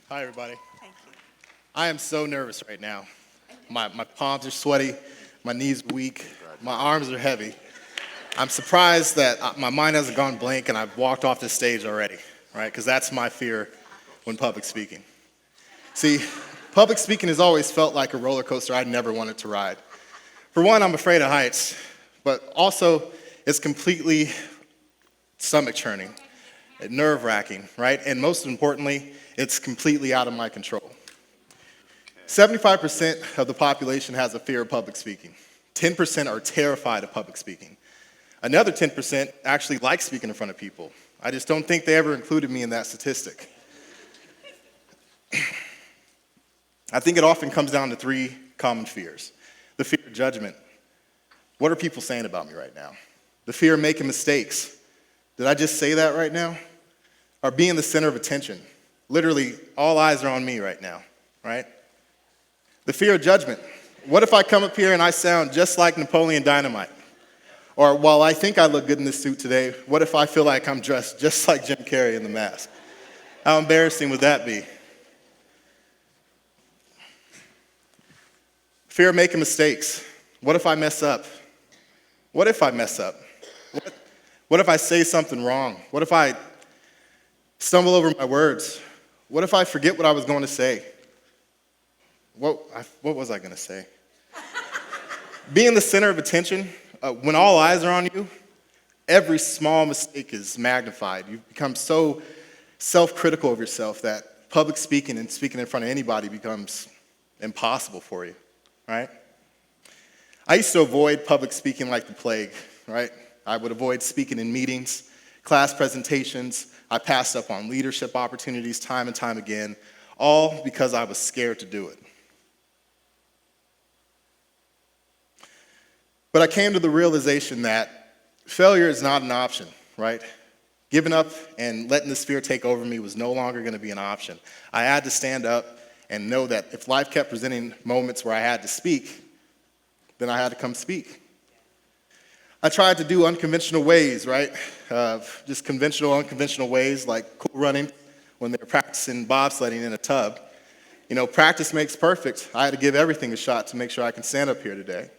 Hi, everybody. Thank you. I am so nervous right now. My palms are sweaty, my knees are weak, my arms are heavy. I'm surprised that my mind hasn't gone blank and I've walked off the stage already, right? Because that's my fear when public speaking. See, public speaking has always felt like a roller coaster I never wanted to ride. For one, I'm afraid of heights, but also it's completely stomach churning, nerve wracking, right? And most importantly, it's completely out of my control. 75% of the population has a fear of public speaking. 10% are terrified of public speaking. Another 10% actually like speaking in front of people. I just don't think they ever included me in that statistic. I think it often comes down to three common fears. The fear of judgment. What are people saying about me right now? The fear of making mistakes. Did I just say that right now? Or being the center of attention. Literally, all eyes are on me right now, right? The fear of judgment. What if I come up here and I sound just like Napoleon Dynamite? Or while I think I look good in this suit today, what if I feel like I'm dressed just like Jim Carrey in The Mask? How embarrassing would that be? Fear of making mistakes. What if I mess up? What if I mess up? What if I say something wrong? What if I stumble over my words? What if I forget what I was going to say? What was I going to say? Being the center of attention, when all eyes are on you, every small mistake is magnified. You become so self-critical of yourself that public speaking and speaking in front of anybody becomes impossible for you, right? I used to avoid public speaking like the plague, right? I would avoid speaking in meetings, class presentations. I passed up on leadership opportunities time and time again, all because I was scared to do it. But I came to the realization that failure is not an option, right? Giving up and letting this fear take over me was no longer going to be an option. I had to stand up and know that if life kept presenting moments where I had to speak, then I had to come speak. I tried to do unconventional ways, right? Just conventional, unconventional ways like cool running when they're practicing bobsledding in a tub. You know, practice makes perfect. I had to give everything a shot to make sure I can stand up here today.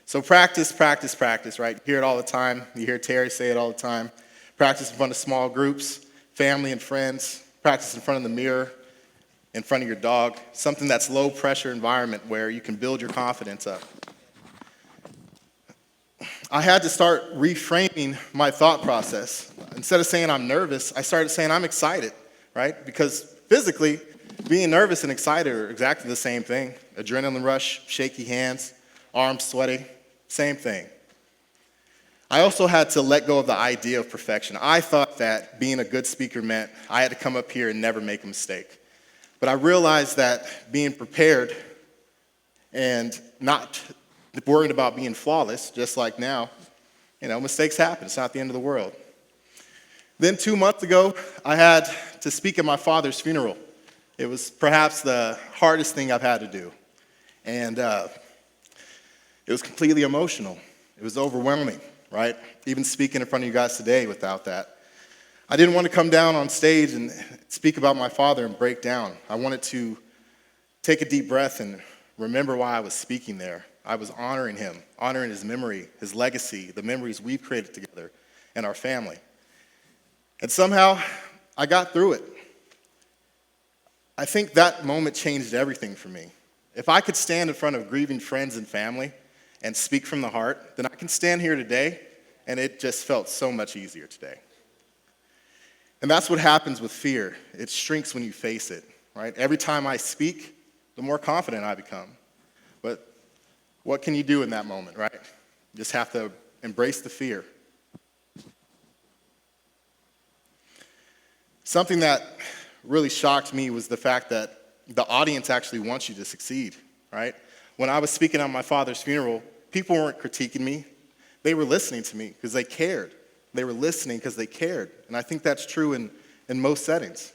So practice, practice, practice, right? You hear it all the time. You hear Terry say it all the time. Practice in front of small groups, family and friends. Practice in front of the mirror, in front of your dog. Something that's low pressure environment where you can build your confidence up. I had to start reframing my thought process. Instead of saying I'm nervous, I started saying I'm excited, right? Because physically, being nervous and excited are exactly the same thing. Adrenaline rush, shaky hands, arms sweaty, same thing. I also had to let go of the idea of perfection. I thought that being a good speaker meant I had to come up here and never make a mistake. But I realized that being prepared and not worried about being flawless, just like now, mistakes happen. It's not the end of the world. Then 2 months ago, I had to speak at my father's funeral. It was perhaps the hardest thing I've had to do. And it was completely emotional. It was overwhelming, right? Even speaking in front of you guys today without that. I didn't want to come down on stage and speak about my father and break down. I wanted to take a deep breath and remember why I was speaking there. I was honoring him, honoring his memory, his legacy, the memories we've created together, and our family. And somehow, I got through it. I think that moment changed everything for me. If I could stand in front of grieving friends and family and speak from the heart, then I can stand here today, and it just felt so much easier today. And that's what happens with fear. It shrinks when you face it, right? Every time I speak, the more confident I become. But what can you do in that moment, right? You just have to embrace the fear. Something that really shocked me was the fact that the audience actually wants you to succeed, right? When I was speaking at my father's funeral, people weren't critiquing me. They were listening to me because they cared. They were listening because they cared. And I think that's true in most settings.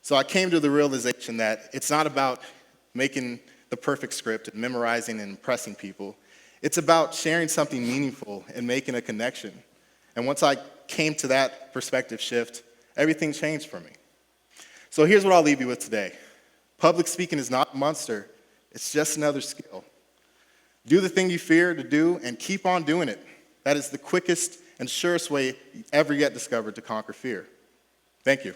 So I came to the realization that it's not about making the perfect script and memorizing and impressing people. It's about sharing something meaningful and making a connection. And once I came to that perspective shift, everything changed for me. So here's what I'll leave you with today. Public speaking is not a monster. It's just another skill. Do the thing you fear to do and keep on doing it. That is the quickest and surest way ever yet discovered to conquer fear. Thank you.